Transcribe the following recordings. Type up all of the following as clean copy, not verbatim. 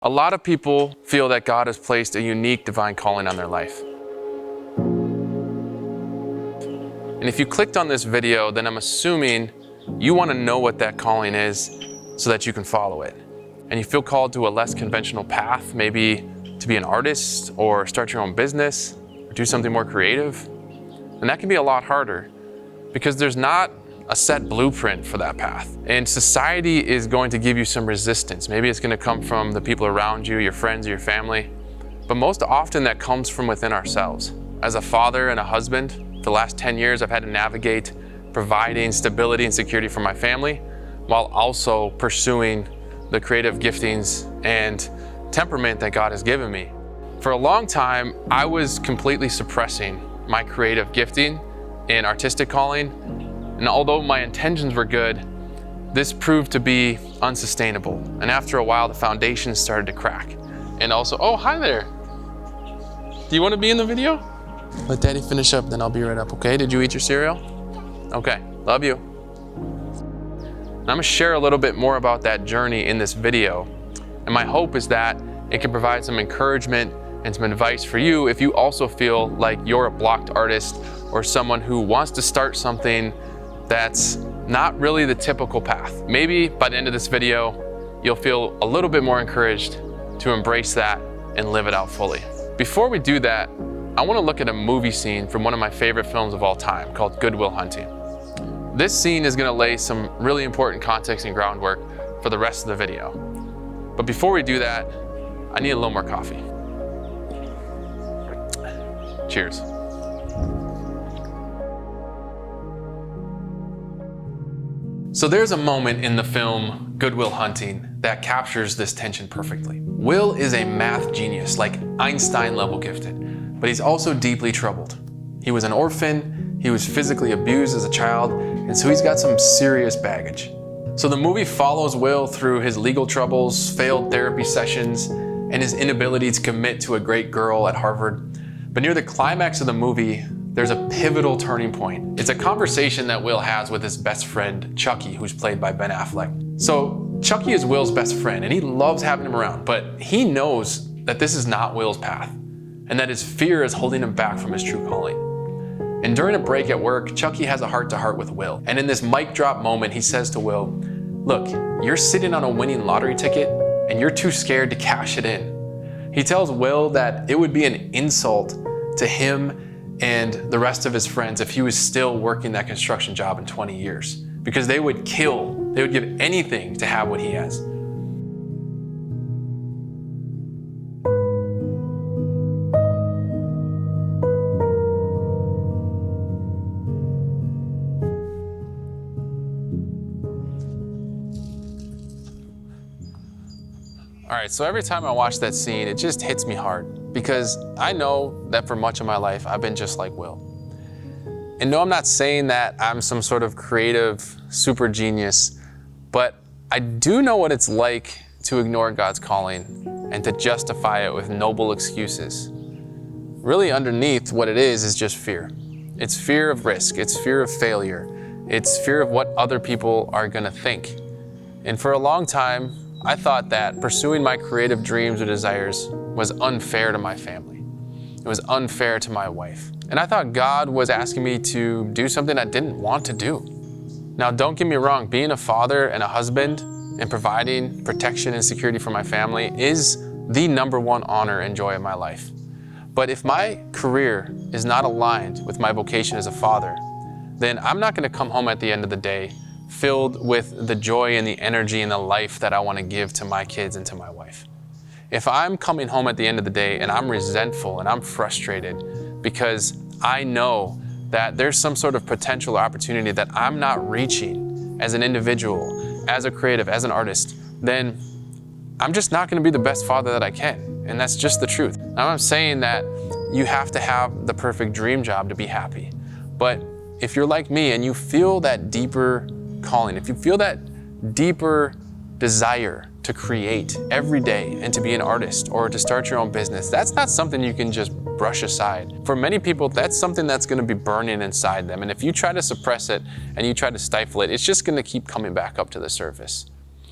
A lot of people feel that God has placed a unique divine calling on their life. And if you clicked on this video, then I'm assuming you want to know what that calling is so that you can follow it. And you feel called to a less conventional path, maybe to be an artist or start your own business or do something more creative. And that can be a lot harder because there's not a set blueprint for that path. And society is going to give you some resistance. Maybe it's going to come from the people around you, your friends, your family. But most often that comes from within ourselves. As a father and a husband, for the last 10 years, I've had to navigate providing stability and security for my family while also pursuing the creative giftings and temperament that God has given me. For a long time, I was completely suppressing my creative gifting and artistic calling. And although my intentions were good, this proved to be unsustainable. And after a while, the foundation started to crack. And also, oh, hi there. Do you want to be in the video? Let Daddy finish up, then I'll be right up, okay? Did you eat your cereal? Okay, love you. I'm gonna share a little bit more about that journey in this video. And my hope is that it can provide some encouragement and some advice for you if you also feel like you're a blocked artist or someone who wants to start something that's not really the typical path. Maybe by the end of this video, you'll feel a little bit more encouraged to embrace that and live it out fully. Before we do that, I want to look at a movie scene from one of my favorite films of all time called Goodwill Hunting. This scene is going to lay some really important context and groundwork for the rest of the video. But before we do that, I need a little more coffee. Cheers. So there's a moment in the film Goodwill Hunting that captures this tension perfectly. Will is a math genius, like Einstein-level gifted, but he's also deeply troubled. He was an orphan, he was physically abused as a child, and so he's got some serious baggage. So the movie follows Will through his legal troubles, failed therapy sessions, and his inability to commit to a great girl at Harvard. But near the climax of the movie, there's a pivotal turning point. It's a conversation that Will has with his best friend, Chucky, who's played by Ben Affleck. So Chucky is Will's best friend, and he loves having him around, but he knows that this is not Will's path, and that his fear is holding him back from his true calling. And during a break at work, Chucky has a heart-to-heart with Will. And in this mic drop moment, he says to Will, "Look, you're sitting on a winning lottery ticket, and you're too scared to cash it in." He tells Will that it would be an insult to him and the rest of his friends if he was still working that construction job in 20 years, because they would give anything to have what he has. All right, so every time I watch that scene, it just hits me hard because I know that for much of my life, I've been just like Will. And no, I'm not saying that I'm some sort of creative super genius, but I do know what it's like to ignore God's calling and to justify it with noble excuses. Really underneath what it is just fear. It's fear of risk, it's fear of failure, it's fear of what other people are gonna think. And for a long time, I thought that pursuing my creative dreams or desires was unfair to my family. It was unfair to my wife. And I thought God was asking me to do something I didn't want to do. Now, don't get me wrong, being a father and a husband and providing protection and security for my family is the number one honor and joy of my life. But if my career is not aligned with my vocation as a father, then I'm not going to come home at the end of the day filled with the joy and the energy and the life that I want to give to my kids and to my wife. If I'm coming home at the end of the day and I'm resentful and I'm frustrated because I know that there's some sort of potential opportunity that I'm not reaching as an individual, as a creative, as an artist, then I'm just not going to be the best father that I can. And that's just the truth. Now, I'm saying that you have to have the perfect dream job to be happy. But if you're like me and you feel that deeper calling, if you feel that deeper desire to create every day and to be an artist or to start your own business, that's not something you can just brush aside. For many people, that's something that's going to be burning inside them. And if you try to suppress it and you try to stifle it, it's just going to keep coming back up to the surface.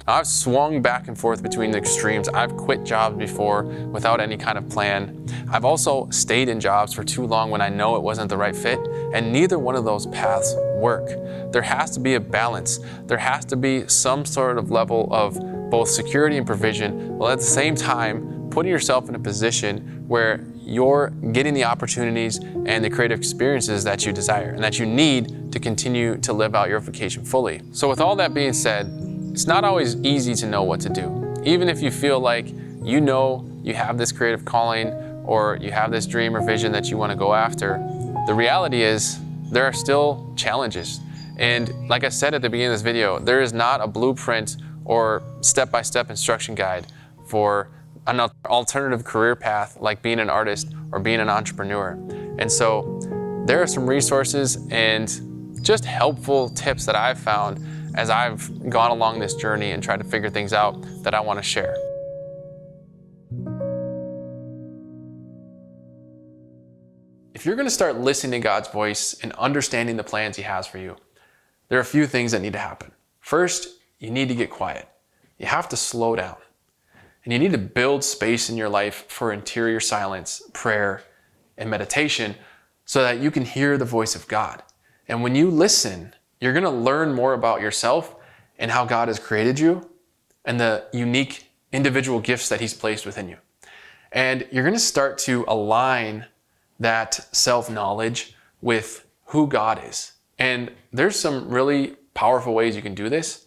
I've swung back and forth between the extremes. I've quit jobs before without any kind of plan. I've also stayed in jobs for too long when I know it wasn't the right fit, and neither one of those paths work. There has to be a balance. There has to be some sort of level of both security and provision, while at the same time putting yourself in a position where you're getting the opportunities and the creative experiences that you desire and that you need to continue to live out your vocation fully. So with all that being said, it's not always easy to know what to do. Even if you feel like you know you have this creative calling or you have this dream or vision that you want to go after, the reality is there are still challenges. And like I said at the beginning of this video, there is not a blueprint or step-by-step instruction guide for an alternative career path like being an artist or being an entrepreneur. And so there are some resources and just helpful tips that I've found as I've gone along this journey and tried to figure things out that I want to share. If you're going to start listening to God's voice and understanding the plans He has for you, there are a few things that need to happen. First, you need to get quiet. You have to slow down. And you need to build space in your life for interior silence, prayer, and meditation so that you can hear the voice of God. And when you listen, you're going to learn more about yourself and how God has created you and the unique individual gifts that He's placed within you. And you're going to start to align that self-knowledge with who God is. And there's some really powerful ways you can do this.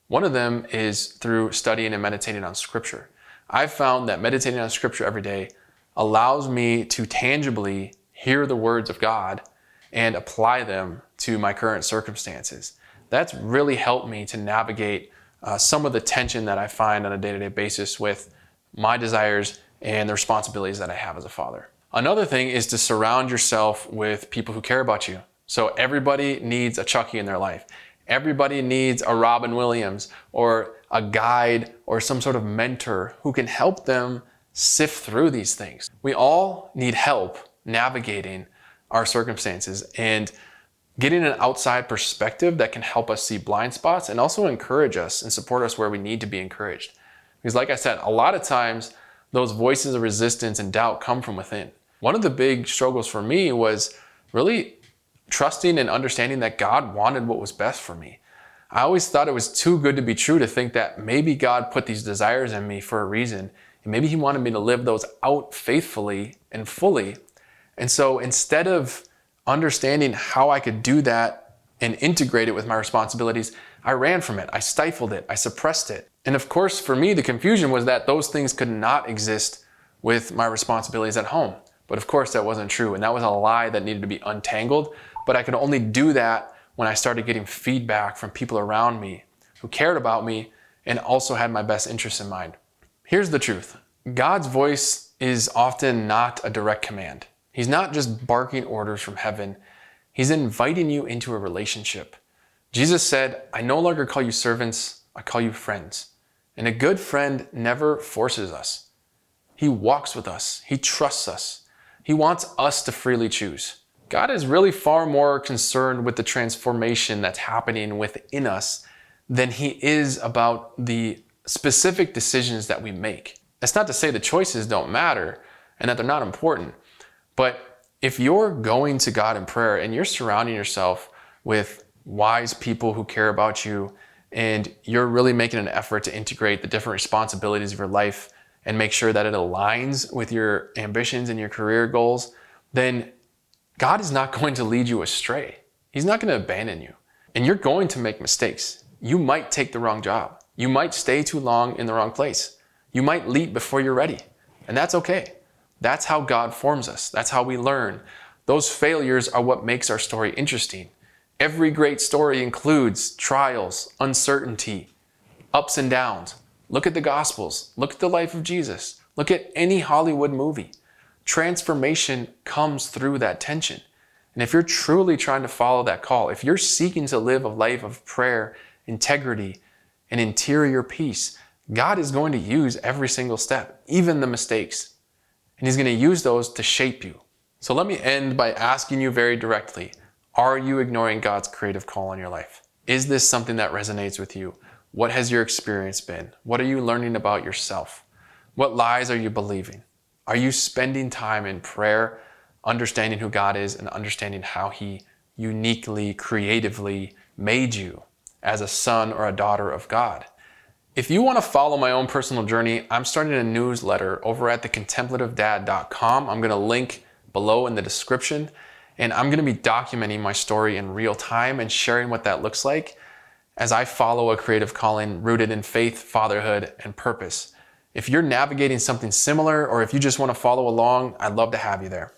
One of them is through studying and meditating on Scripture. I've found that meditating on Scripture every day allows me to tangibly hear the words of God and apply them to my current circumstances. That's really helped me to navigate some of the tension that I find on a day-to-day basis with my desires and the responsibilities that I have as a father. Another thing is to surround yourself with people who care about you. So everybody needs a Chucky in their life. Everybody needs a Robin Williams or a guide or some sort of mentor who can help them sift through these things. We all need help navigating our circumstances and getting an outside perspective that can help us see blind spots and also encourage us and support us where we need to be encouraged. Because like I said, a lot of times those voices of resistance and doubt come from within. One of the big struggles for me was really trusting and understanding that God wanted what was best for me. I always thought it was too good to be true to think that maybe God put these desires in me for a reason, and maybe He wanted me to live those out faithfully and fully. And so instead of understanding how I could do that and integrate it with my responsibilities, I ran from it. I stifled it. I suppressed it. And of course, for me, the confusion was that those things could not exist with my responsibilities at home. But of course, that wasn't true. And that was a lie that needed to be untangled. But I could only do that when I started getting feedback from people around me who cared about me and also had my best interests in mind. Here's the truth. God's voice is often not a direct command. He's not just barking orders from heaven. He's inviting you into a relationship. Jesus said, "I no longer call you servants, I call you friends." And a good friend never forces us. He walks with us. He trusts us. He wants us to freely choose. God is really far more concerned with the transformation that's happening within us than He is about the specific decisions that we make. That's not to say the choices don't matter and that they're not important. But if you're going to God in prayer and you're surrounding yourself with wise people who care about you and you're really making an effort to integrate the different responsibilities of your life and make sure that it aligns with your ambitions and your career goals, then God is not going to lead you astray. He's not going to abandon you. And you're going to make mistakes. You might take the wrong job. You might stay too long in the wrong place. You might leap before you're ready. And that's okay. That's how God forms us. That's how we learn. Those failures are what makes our story interesting. Every great story includes trials, uncertainty, ups and downs. Look at the Gospels. Look at the life of Jesus. Look at any Hollywood movie. Transformation comes through that tension. And if you're truly trying to follow that call, if you're seeking to live a life of prayer, integrity, and interior peace, God is going to use every single step, even the mistakes. And He's going to use those to shape you. So let me end by asking you very directly, are you ignoring God's creative call in your life? Is this something that resonates with you? What has your experience been? What are you learning about yourself? What lies are you believing? Are you spending time in prayer, understanding who God is and understanding how He uniquely, creatively made you as a son or a daughter of God? If you want to follow my own personal journey, I'm starting a newsletter over at thecontemplativedad.com. I'm going to link below in the description, and I'm going to be documenting my story in real time and sharing what that looks like as I follow a creative calling rooted in faith, fatherhood, and purpose. If you're navigating something similar, or if you just want to follow along, I'd love to have you there.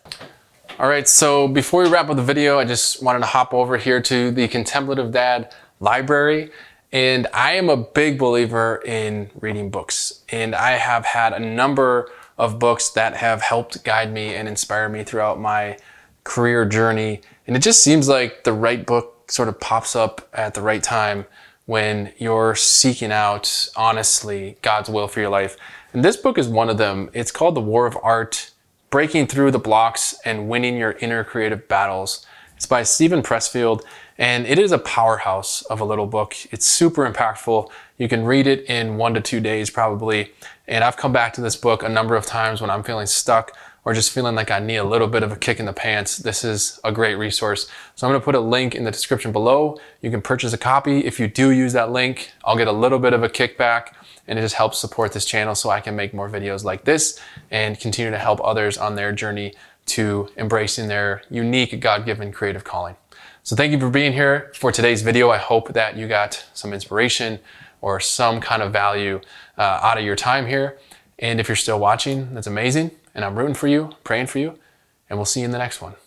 All right, so before we wrap up the video, I just wanted to hop over here to the Contemplative Dad library. And I am a big believer in reading books. And I have had a number of books that have helped guide me and inspire me throughout my career journey. And it just seems like the right book sort of pops up at the right time when you're seeking out, honestly, God's will for your life. And this book is one of them. It's called The War of Art: Breaking Through the Blocks and Winning Your Inner Creative Battles. It's by Stephen Pressfield, and it is a powerhouse of a little book. It's super impactful. You can read it in 1 to 2 days probably. And I've come back to this book a number of times when I'm feeling stuck or just feeling like I need a little bit of a kick in the pants. This is a great resource. So I'm gonna put a link in the description below. You can purchase a copy. If you do use that link, I'll get a little bit of a kickback, and it just helps support this channel so I can make more videos like this and continue to help others on their journey to embracing their unique God-given creative calling. So thank you for being here for today's video. I hope that you got some inspiration or some kind of value out of your time here. And if you're still watching, that's amazing. And I'm rooting for you, praying for you, and we'll see you in the next one.